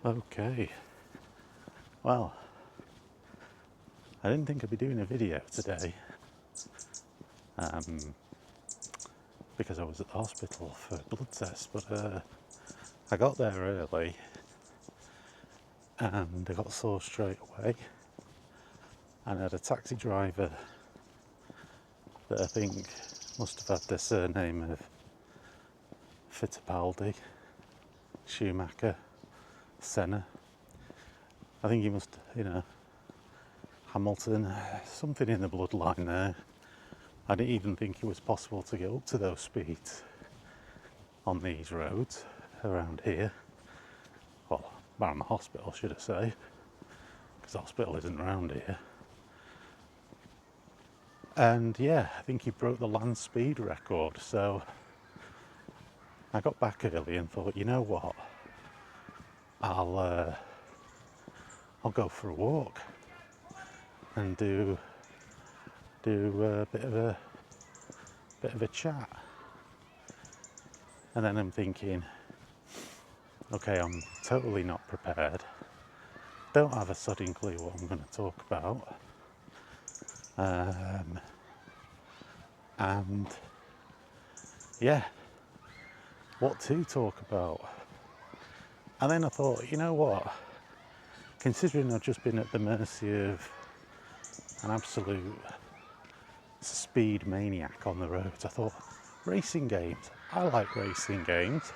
Okay, well, I didn't think I'd be doing a video today because I was at the hospital for a blood test, but I got there early and I got sore straight away, and I had a taxi driver that I think must have had the surname of Fittipaldi, Schumacher, Senna. I think he must, Hamilton, something in the bloodline there. I didn't even think it was possible to get up to those speeds on these roads around here. Well, around the hospital, should I say, because the hospital isn't around here. And yeah, I think he broke the land speed record, so I got back early and thought, you know what, I'll go for a walk and do a bit of a chat. And then I'm thinking, okay, I'm totally not prepared. Don't have a sodding clue what I'm going to talk about. And yeah, what to talk about. And then I thought, you know what, considering I've just been at the mercy of an absolute speed maniac on the roads, I thought, racing games, I like racing games,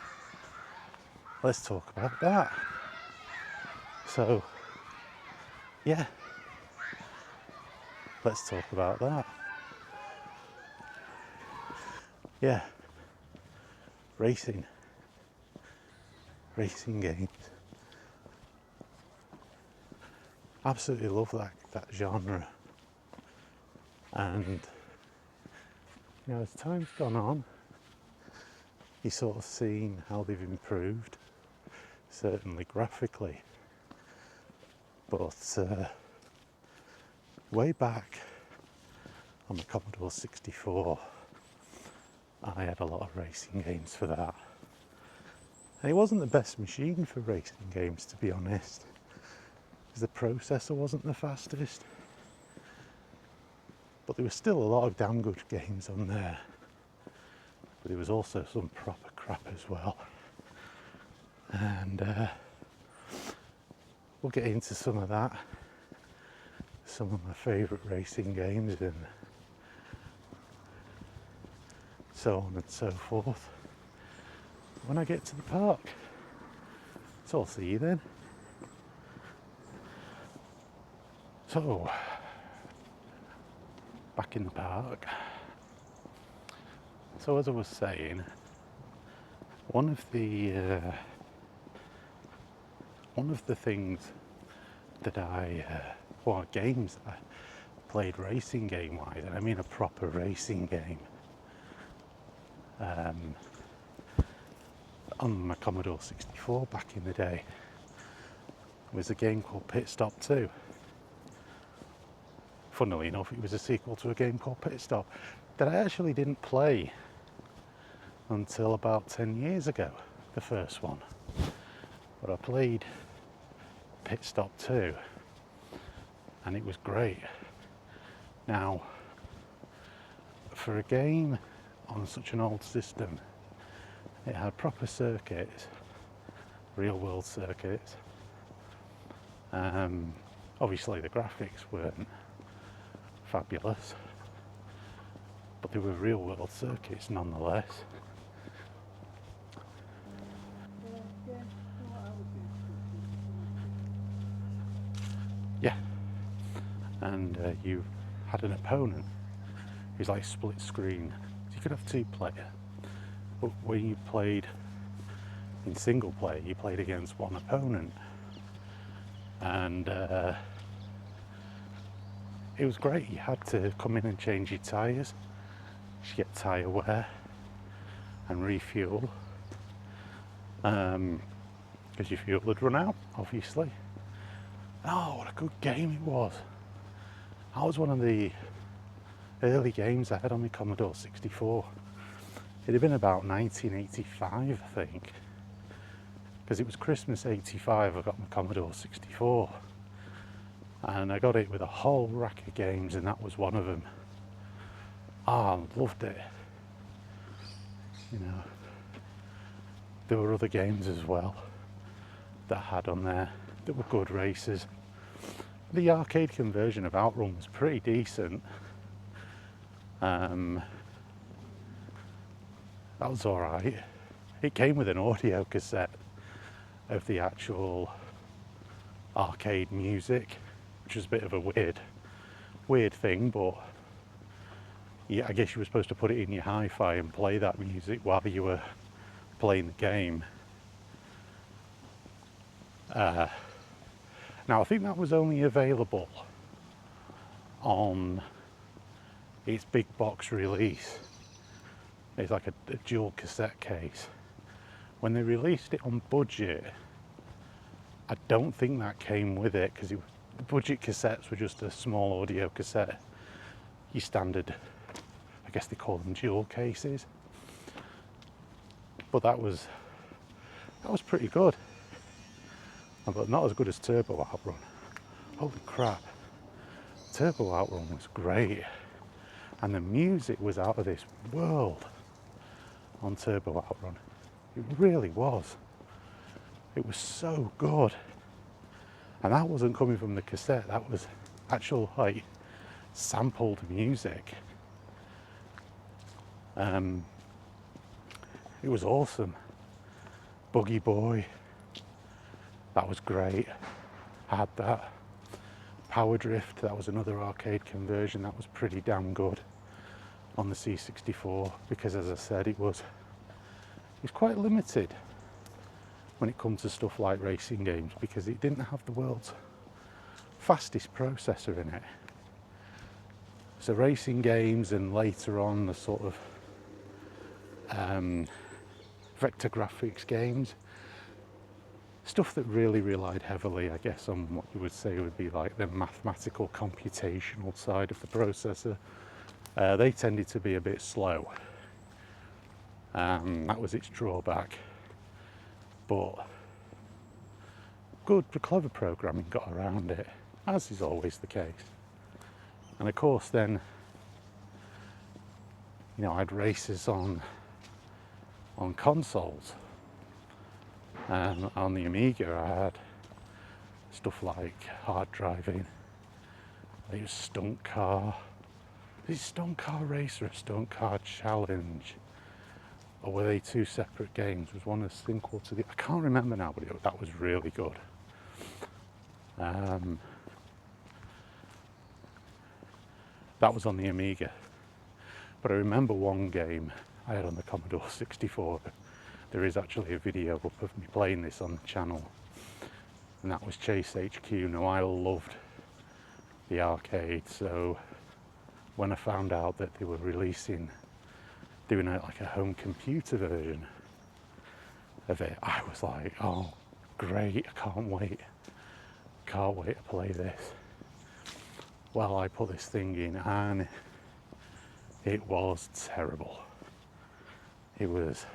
let's talk about that. So yeah, let's talk about that. Yeah, racing games. Absolutely love that genre. And as time's gone on, you've sort of seen how they've improved, certainly graphically. But way back on the Commodore 64, I had a lot of racing games for that. And it wasn't the best machine for racing games, to be honest, because the processor wasn't the fastest. But there was still a lot of damn good games on there. But there was also some proper crap as well. And we'll get into some of that. Some of my favourite racing games and so on and so forth when I get to the park. So I'll see you then. So, back in the park. So as I was saying, one of the things that games I played racing game wise, and I mean a proper racing game, on my Commodore 64 back in the day, was a game called Pit Stop 2. Funnily enough, it was a sequel to a game called Pit Stop that I actually didn't play until about 10 years ago, the first one. But I played Pit Stop 2 and it was great. Now, for a game on such an old system, it had proper circuits, real world circuits. Obviously the graphics weren't fabulous, but they were real world circuits nonetheless. Yeah, and you had an opponent who's like split screen, so you could have two player, but when you played in single player, you played against one opponent, and it was great. You had to come in and change your tyres, you get tyre wear and refuel, because your fuel had run out, obviously. Oh, what a good game it was. That was one of the early games I had on my Commodore 64. It had been about 1985, I think. because it was Christmas '85. I got my Commodore 64, and I got it with a whole rack of games, and that was one of them. I loved it. You know, there were other games as well that I had on there that were good races. The arcade conversion of Outrun was pretty decent. That was alright. It came with an audio cassette of the actual arcade music, which was a bit of a weird thing, but yeah, I guess you were supposed to put it in your hi-fi and play that music while you were playing the game. Now I think that was only available on its big box release. It's like a dual cassette case. When they released it on budget, I don't think that came with it, because the budget cassettes were just a small audio cassette. Your standard, I guess they call them dual cases. But that was pretty good. But not as good as Turbo Outrun. Holy crap. Turbo Outrun was great. And the music was out of this world on Turbo Outrun. It really was. It was so good. And that wasn't coming from the cassette, that was actual like sampled music. It was awesome. Buggy Boy, that was great. I had that. Power Drift, that was another arcade conversion, that was pretty damn good on the C64, because as I said, it's quite limited when it comes to stuff like racing games, because it didn't have the world's fastest processor in it. So racing games, and later on the sort of vector graphics games, stuff that really relied heavily, I guess, on what you would say would be like the mathematical computational side of the processor, they tended to be a bit slow. That was its drawback. But good, clever programming got around it, as is always the case. And of course then, you know, I had races on consoles. On the Amiga I had stuff like hard driving. I think it was Stunt Car. Is it Stunt Car Race or a Stunt Car Challenge? Or were they two separate games? Was one a sequel to the... I can't remember now, but that was really good. That was on the Amiga. But I remember one game I had on the Commodore 64. There is actually a video up of me playing this on the channel. And that was Chase HQ. Now, I loved the arcade, so when I found out that they were doing like a home computer version of it, I was like, oh great, I can't wait to play this. Well, I put this thing in and it was terrible. It was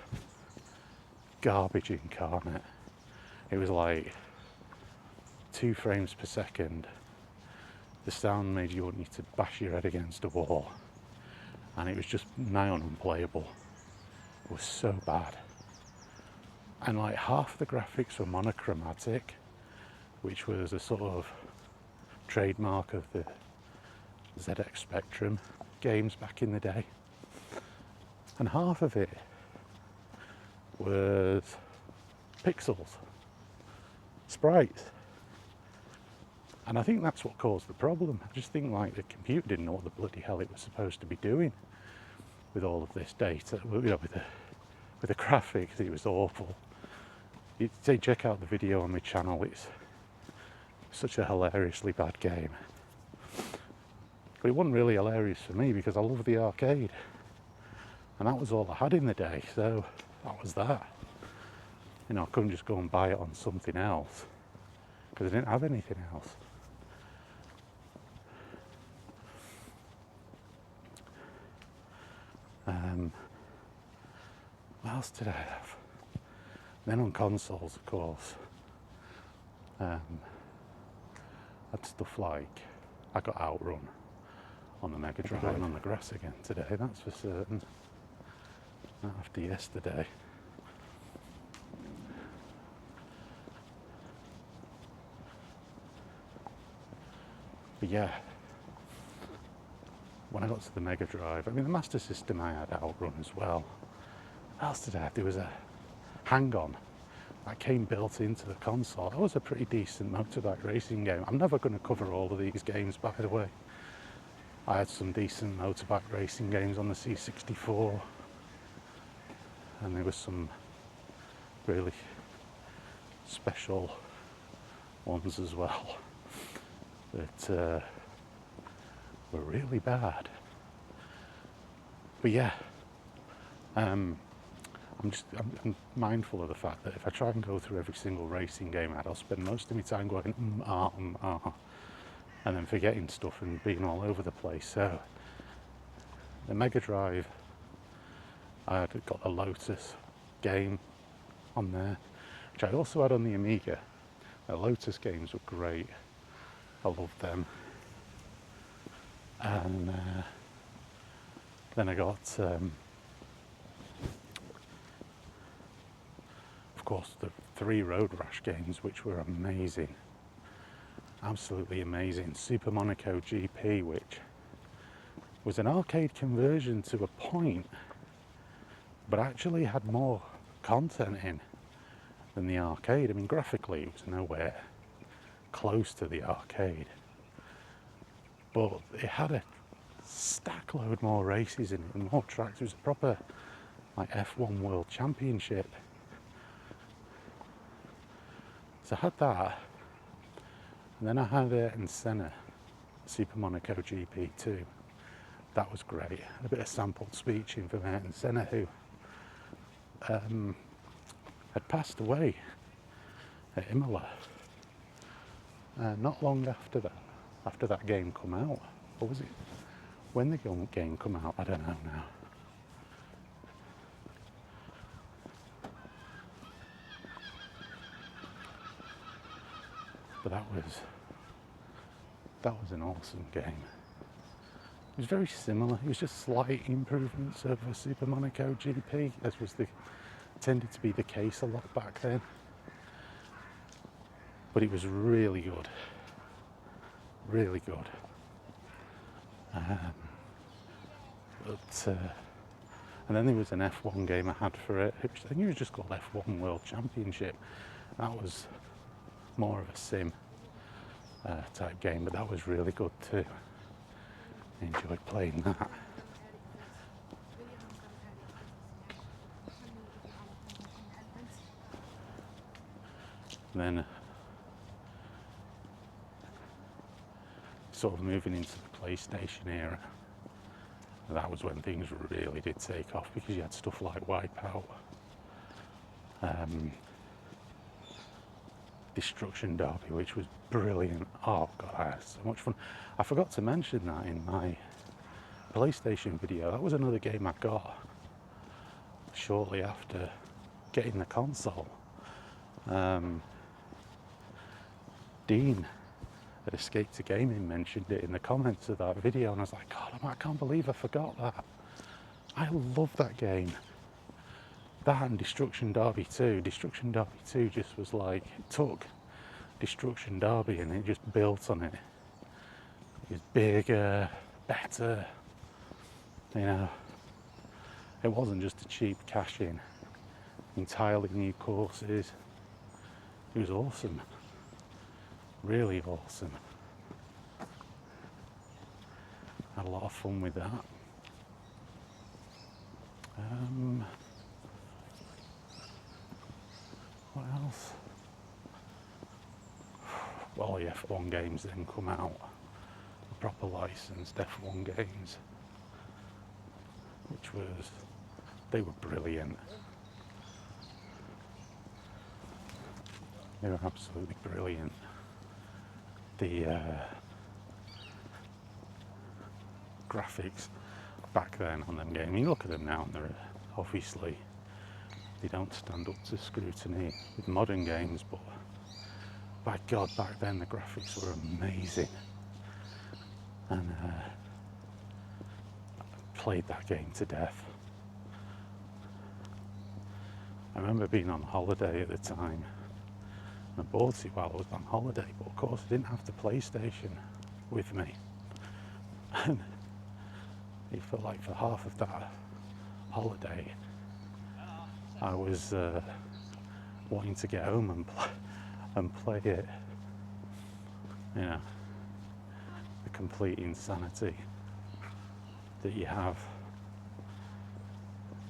garbage incarnate. It was like 2 frames per second. The sound made you want you to bash your head against a wall, and it was just nigh on unplayable. It was so bad. And like half the graphics were monochromatic, which was a sort of trademark of the ZX Spectrum games back in the day. And half of it was pixels, sprites. And I think that's what caused the problem. I just think like the computer didn't know what the bloody hell it was supposed to be doing with all of this data, you know, with the graphics. It was awful. You'd say check out the video on my channel, it's such a hilariously bad game. But it wasn't really hilarious for me because I love the arcade. And that was all I had in the day, so that was that. You know, I couldn't just go and buy it on something else because I didn't have anything else. What else did I have? Then on consoles, of course, had stuff like, I got Outrun on the Mega Drive and on the grass again today, that's for certain. Not after yesterday. But yeah, when I got to the Mega Drive, I mean the Master System I had Outrun as well. What else did I have? There was a Hang-On that came built into the console. That was a pretty decent motorbike racing game. I'm never going to cover all of these games, by the way. I had some decent motorbike racing games on the C64, and there was some really special ones as well that were really bad. But yeah, I'm mindful of the fact that if I try and go through every single racing game I had, I'll spend most of my time going and then forgetting stuff and being all over the place. So the Mega Drive, I had got the Lotus game on there, which I also had on the Amiga. The Lotus games were great. I loved them. And then I got, of course, the 3 Road Rash games, which were amazing. Absolutely amazing. Super Monaco GP, which was an arcade conversion to a point, but actually had more content in than the arcade. I mean, graphically, it was nowhere close to the arcade, but it had a stack load more races in it and more tracks. It was a proper like F1 World Championship. So I had that, and then I had Ayrton Senna Super Monaco GP2. That was great. I had a bit of sampled speech in from Ayrton Senna, who had passed away at Imola not long after that game come out. Or was it when the game come out? I don't know now. But that was an awesome game. It was very similar. It was just slight improvements over Super Monaco GP, as was tended to be the case a lot back then. But it was really good. Really good. And then there was an F1 game I had for it, which I think it was just called F1 World Championship. That was more of a sim type game, but that was really good too. I enjoyed playing that. And then sort of moving into the PlayStation era, that was when things really did take off, because you had stuff like Wipeout, Destruction Derby, which was brilliant. Oh god, I had so much fun. I forgot to mention that in my PlayStation video. That was another game I got shortly after getting the console. Dean at Escape to Gaming mentioned it in the comments of that video, and I was like, God, I can't believe I forgot that. I love that game. That and Destruction Derby 2. Destruction Derby 2 just was like, it took Destruction Derby and it just built on it. It was bigger, better, you know. It wasn't just a cheap cash in. Entirely new courses. It was awesome. Really awesome. Had a lot of fun with that. What else? Well, the F1 games then come out. The proper licensed F1 games. They were brilliant. They were absolutely brilliant. The graphics back then on them games, you look at them now and they're obviously they don't stand up to scrutiny with modern games, but by God, back then the graphics were amazing. And I played that game to death. I remember being on holiday at the time. I bought it while I was on holiday, but of course I didn't have the PlayStation with me. And it felt like for half of that holiday, I was wanting to get home and play it. You know, the complete insanity that you have.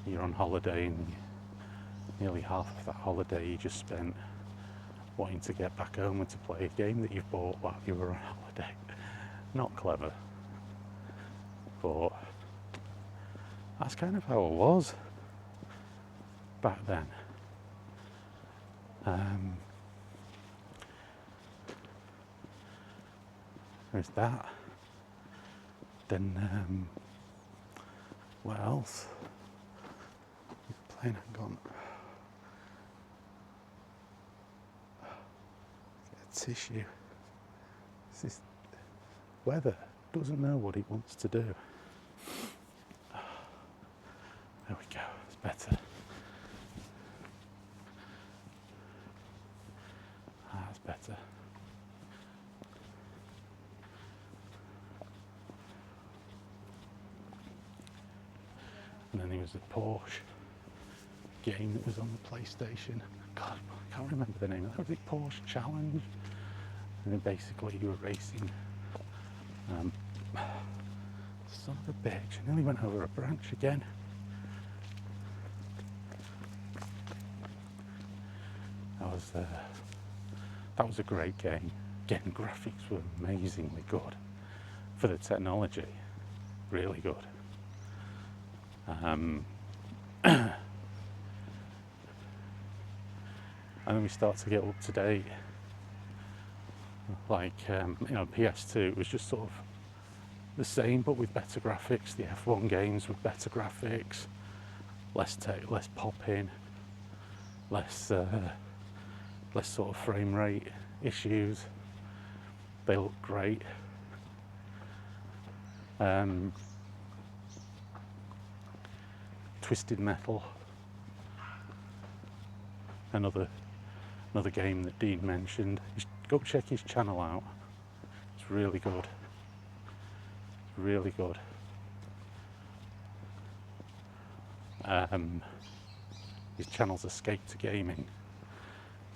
You're on holiday and nearly half of that holiday you just spent wanting to get back home and to play a game that you've bought while you were on holiday. Not clever, but that's kind of how it was back then. There's that. Then what else? Playing, hang on. Get a tissue. This weather doesn't know what it wants to do. There we go, it's better. That's better. And then there was the Porsche game that was on the PlayStation. God, I can't remember the name. Was it Porsche Challenge? And then basically you were racing. Son of a bitch, I nearly went over a branch again. That was a great game. Again, graphics were amazingly good for the technology. Really good. And then we start to get up to date. Like, PS2, it was just sort of the same, but with better graphics. The F1 games with better graphics, less pop-in, less sort of frame rate issues. They look great. Twisted Metal, another game that Dean mentioned. Go check his channel out. It's really good. Really good. His channel's Escape to Gaming,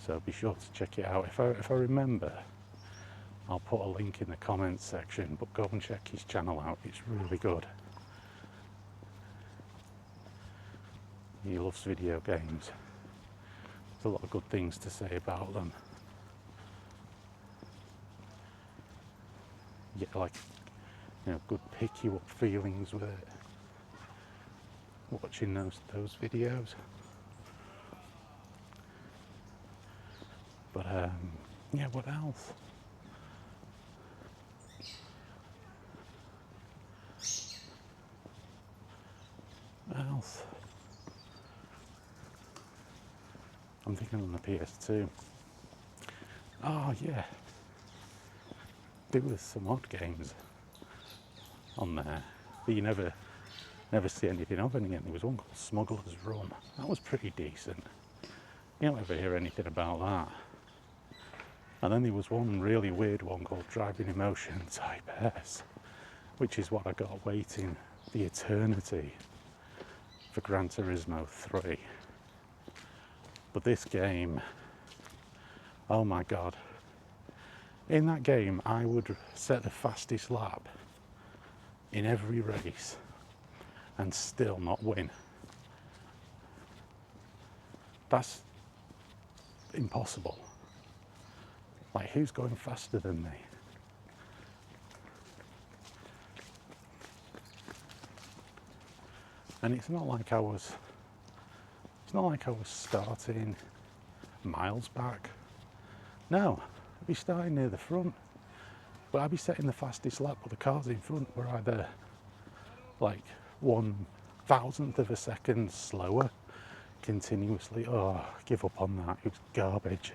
so be sure to check it out. If I remember, I'll put a link in the comments section, but go and check his channel out. It's really good. He loves video games. There's a lot of good things to say about them. You get good pick you up feelings with it, watching those videos. But yeah, what else? What else? I'm thinking on the PS2. Oh yeah, there was some odd games on there that you never see anything of again. There was one called Smuggler's Run. That was pretty decent. You don't ever hear anything about that. And then there was one really weird one called Driving Emotion Type S, which is what I got waiting the eternity for Gran Turismo 3. But this game, oh my God. In that game, I would set the fastest lap in every race and still not win. That's impossible. Like, who's going faster than me? And it's not like I was starting miles back. No, I'd be starting near the front, but I'd be setting the fastest lap, but the cars in front were either like 1/1000 of a second slower continuously, oh, give up on that, it was garbage,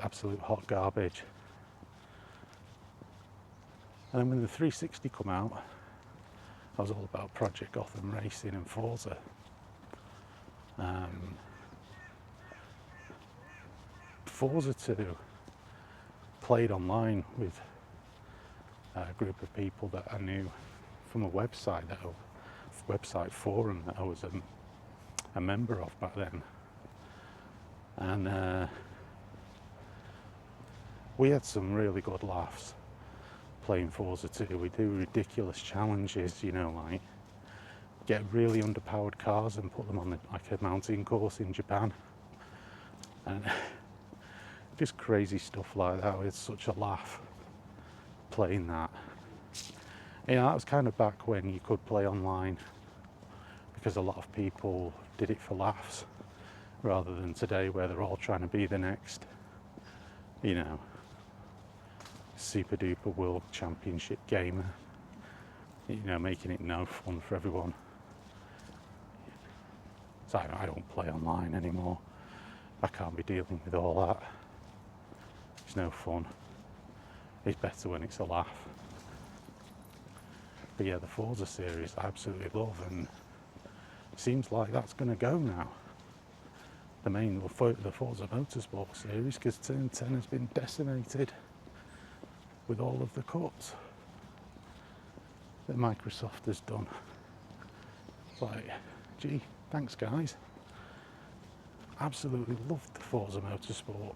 absolute hot garbage. And then when the 360 come out, I was all about Project Gotham Racing and Forza. Forza 2 played online with a group of people that I knew from a website forum that I was a member of back then, and we had some really good laughs playing Forza 2. We do ridiculous challenges, like get really underpowered cars and put them on like a mountain course in Japan, and just crazy stuff like that. We had such a laugh playing that. That was kind of back when you could play online, because a lot of people did it for laughs, rather than today where they're all trying to be the next, super duper world championship gamer, making it no fun for everyone. So I don't play online anymore. I can't be dealing with all that. It's no fun. It's better when it's a laugh. But yeah, the Forza series I absolutely love, and it seems like that's going to go now. The Forza Motorsport series, because Turn 10 has been decimated with all of the cuts that Microsoft has done. It's like, gee, thanks guys. Absolutely loved the Forza Motorsport.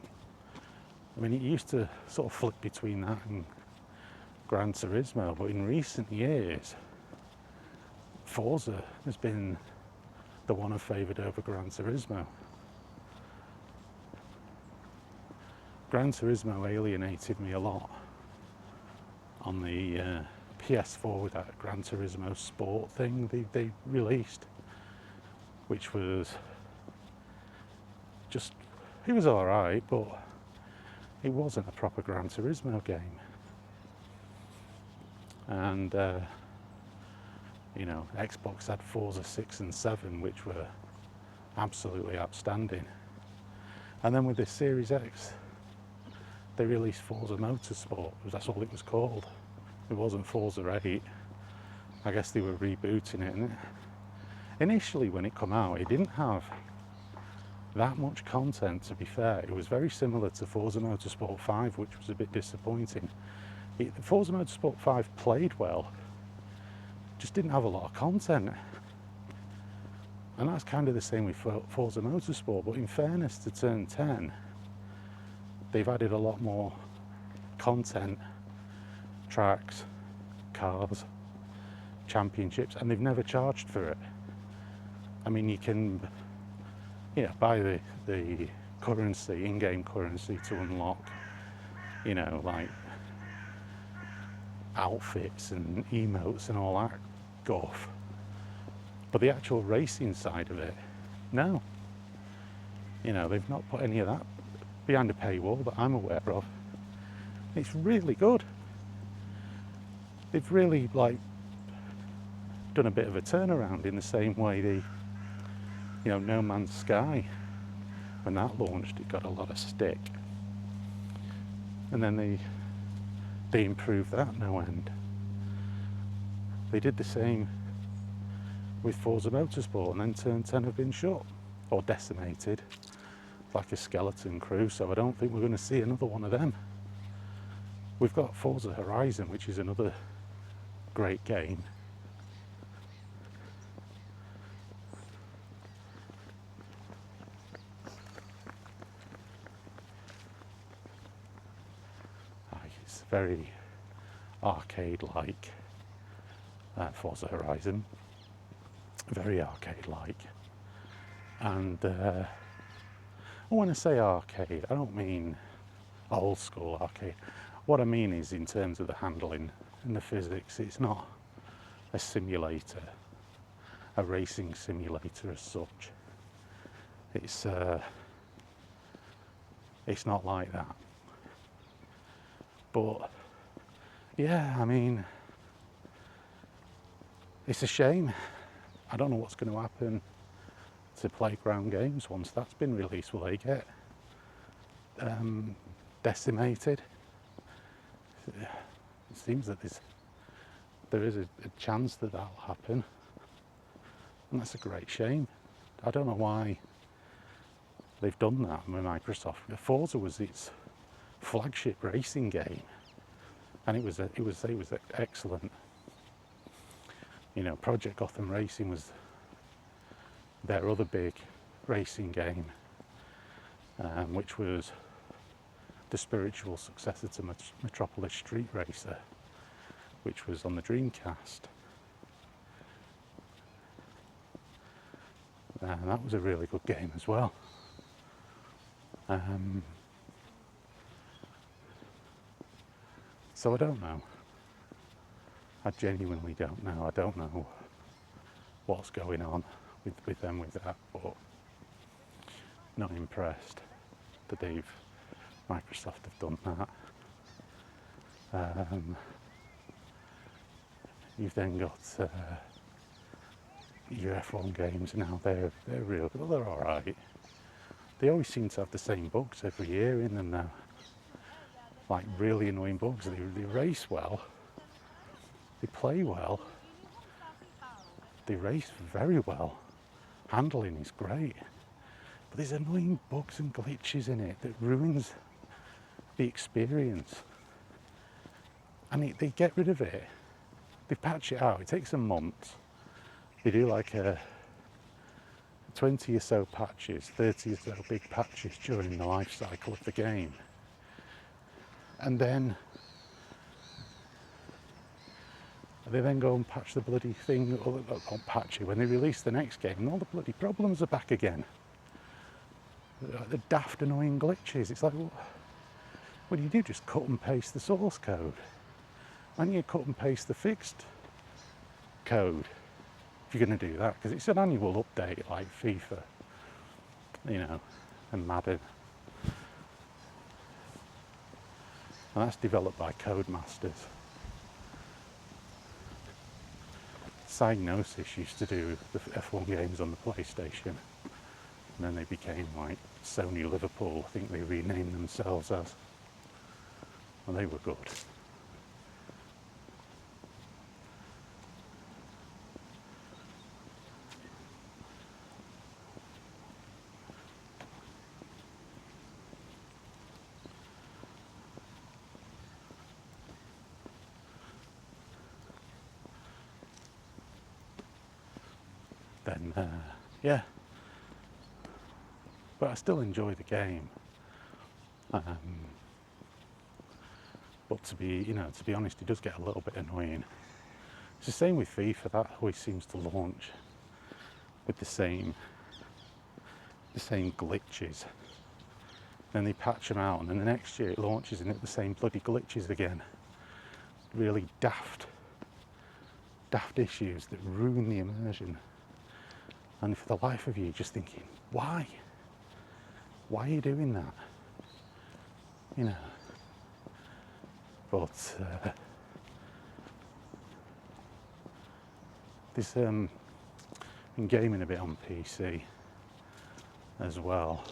I mean, it used to sort of flip between that and Gran Turismo, but in recent years, Forza has been the one I've favoured over Gran Turismo. Gran Turismo alienated me a lot on the PS4 with that Gran Turismo Sport thing they released, which was just, it was alright, but it wasn't a proper Gran Turismo game. And Xbox had Forza 6 and 7, which were absolutely outstanding. And then with the Series X, they released Forza Motorsport. That's all it was called. It wasn't Forza 8. I guess they were rebooting it. And initially, when it came out, it didn't have that much content, to be fair. It was very similar to Forza Motorsport 5, which was a bit disappointing. Forza Motorsport 5 played well, just didn't have a lot of content. And that's kind of the same with Forza Motorsport, but in fairness to Turn 10, they've added a lot more content, tracks, cars, championships, and they've never charged for it. I mean, you can buy the currency, in-game currency, to unlock, like outfits and emotes and all that guff. But the actual racing side of it, no. They've not put any of that behind a paywall that I'm aware of. It's really good. They've really done a bit of a turnaround, in the same way No Man's Sky, when that launched, it got a lot of stick. And then they improved that no end. They did the same with Forza Motorsport, and then Turn 10 have been shut or decimated like a skeleton crew, so I don't think we're going to see another one of them. We've got Forza Horizon, which is another great game. It's very arcade-like, Forza Horizon. Very arcade-like. And when I say arcade, I don't mean old school arcade. What I mean is, in terms of the handling and the physics, it's not a simulator, a racing simulator as such. It's not like that. But yeah, I mean, it's a shame. I don't know what's going to happen to Playground Games once that's been released. Will they get decimated? It seems that there is a chance that that'll happen, and that's a great shame. I don't know why they've done that with Microsoft. Forza was its flagship racing game, and it was excellent. You know, Project Gotham Racing was their other big racing game, which was the spiritual successor to Metropolis Street Racer, which was on the Dreamcast. And that was a really good game as well. So I don't know. I genuinely don't know. I don't know what's going on with them with that, but not impressed that Microsoft have done that. You've then got your F1 games now. They're real, but they're all right. They always seem to have the same bugs every year in them now. Like really annoying bugs. They race well. They play well. They race very well. Handling is great. But there's annoying bugs and glitches in it that ruins the experience. And they get rid of it. They patch it out. It takes them months. They do like 20 or so patches, 30 or so big patches during the life cycle of the game. And then they then go and patch the bloody thing, or not patch it, when they release the next game, and all the bloody problems are back again. The daft annoying glitches. It's like, what do you do? Just cut and paste the source code. Why don't you cut and paste the fixed code if you're going to do that? Because it's an annual update like FIFA, you know, and Madden. And that's developed by Codemasters. Psygnosis used to do the F1 games on the PlayStation, and then they became like Sony Liverpool, I think they renamed themselves as, and they were good. Then, yeah. But I still enjoy the game. But to be honest, it does get a little bit annoying. It's the same with FIFA. That always seems to launch with the same glitches. Then they patch them out, and then the next year it launches and it's the same bloody glitches again. Really daft issues that ruin the immersion. And for the life of you, just thinking, why? Why are you doing that? You know. But there's been gaming a bit on PC as well.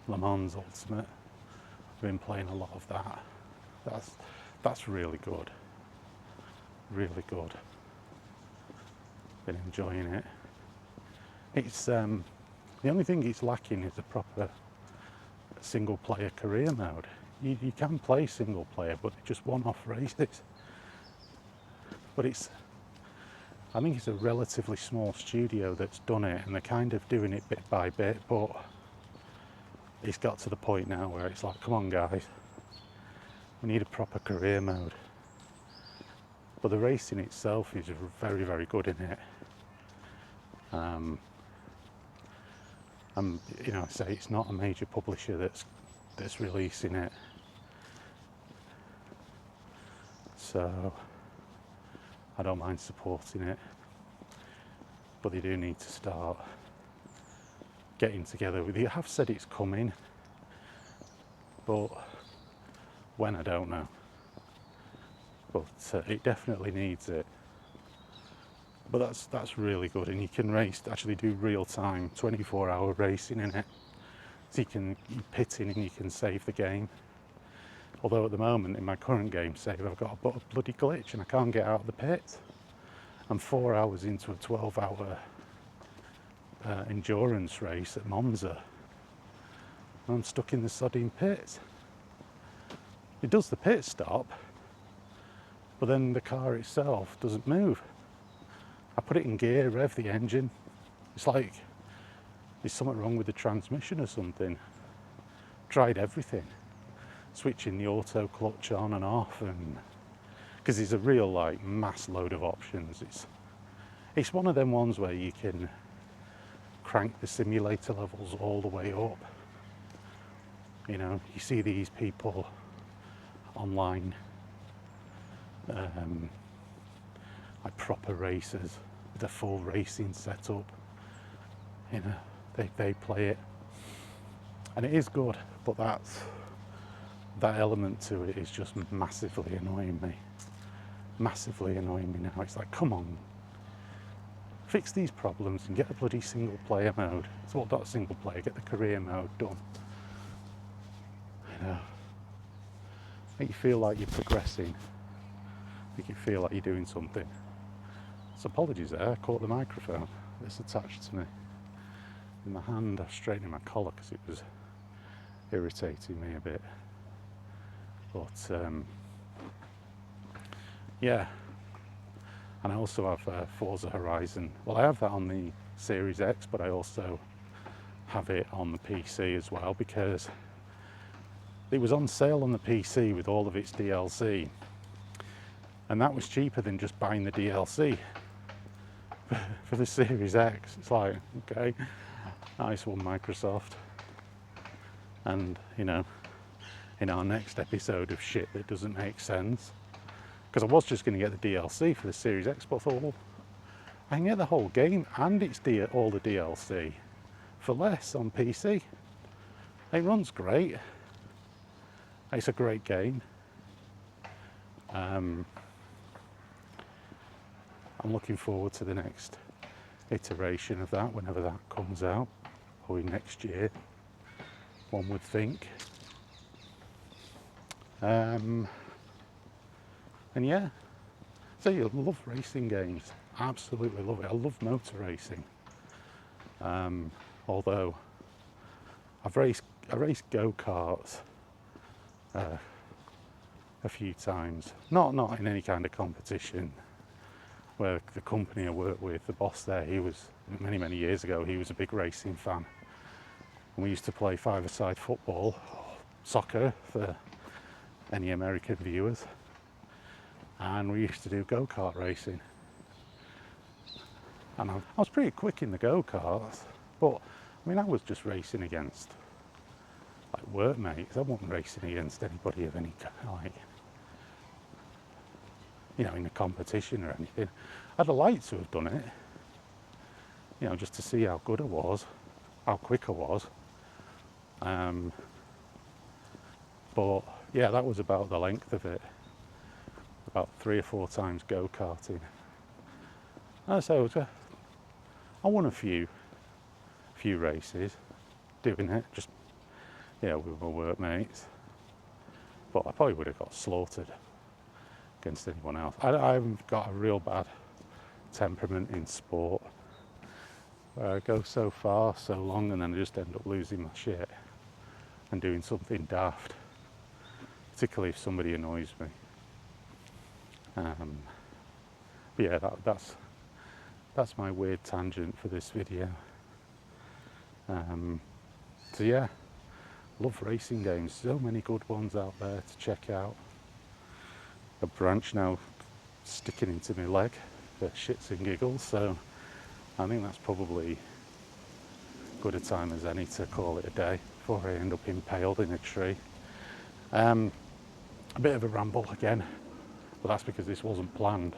Le Mans Ultimate. I've been playing a lot of that. That's really good. Really good. Been enjoying it. It's the only thing it's lacking is a proper single player career mode. You can play single player, but just one-off races. But I think it's a relatively small studio that's done it, and they're kind of doing it bit by bit, but it's got to the point now where it's like, come on guys, we need a proper career mode. But the racing itself is very, very good in it. And you know, I say it's not a major publisher that's releasing it, so I don't mind supporting it. But they do need to start getting together with you. I have said it's coming, but when, I don't know. But it definitely needs it. But that's really good, and you can actually do real time 24-hour racing in it. So you pit in and you can save the game. Although at the moment in my current game save I've got a bloody glitch and I can't get out of the pit. I'm 4 hours into a 12-hour endurance race at Monza. And I'm stuck in the sodding pit. It does the pit stop, but then the car itself doesn't move. I put it in gear, rev the engine. It's like there's something wrong with the transmission or something. Tried everything. Switching the auto clutch on and off, and because there's a real like mass load of options. It's one of them ones where you can crank the simulator levels all the way up. You know, you see these people online, like proper racers with a full racing setup. You know, they play it, and it is good, but that element to it is just massively annoying me. Massively annoying me now. It's like, come on, fix these problems and get the bloody single player mode. It's what, not single player, get the career mode done. You know, make you feel like you're progressing, make you feel like you're doing something. So apologies there, I caught the microphone. It's attached to me in my hand. I was straightening my collar because it was irritating me a bit. But yeah, and I also have Forza Horizon. Well, I have that on the Series X, but I also have it on the PC as well because it was on sale on the PC with all of its DLC, and that was cheaper than just buying the DLC for the Series X. It's like, okay, nice one, Microsoft. And you know, in our next episode of shit that doesn't make sense, because I was just going to get the DLC for the Series X, but I thought, well, I can get the whole game and it's all the DLC for less on PC. It runs great. It's a great game. I'm looking forward to the next iteration of that, whenever that comes out, probably next year, one would think. And yeah, so you love racing games, absolutely love it. I love motor racing. Although I raced go-karts a few times, not in any kind of competition. Where the company I worked with, the boss there, he was many years ago, he was a big racing fan, and we used to play five-a-side football, soccer for any American viewers, and we used to do go-kart racing. And I was pretty quick in the go-karts, but I mean, I was just racing against like workmates. I wasn't racing against anybody of any like, you know, in a competition or anything. I'd have liked to have done it, you know, just to see how good I was, how quick I was. But yeah, that was about the length of it. About 3 or 4 times go-karting. So I won a few races doing it, just, yeah, with my workmates. But I probably would have got slaughtered against anyone else. I've got a real bad temperament in sport, where I go so far, so long, and then I just end up losing my shit and doing something daft, particularly if somebody annoys me. But yeah, that's my weird tangent for this video. So yeah, love racing games. So many good ones out there to check out. A branch now sticking into my leg for shits and giggles, so I think that's probably good a time as any to call it a day before I end up impaled in a tree. A bit of a ramble again, but that's because this wasn't planned.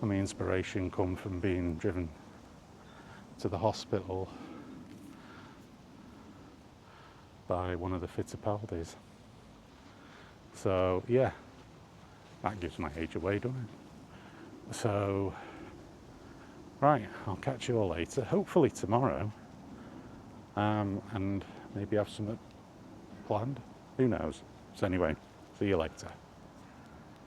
And my inspiration come from being driven to the hospital by one of the Fittipaldis. So yeah, that gives my age away, doesn't it? So right, I'll catch you all later, hopefully tomorrow, and maybe have something planned, who knows. So anyway, see you later.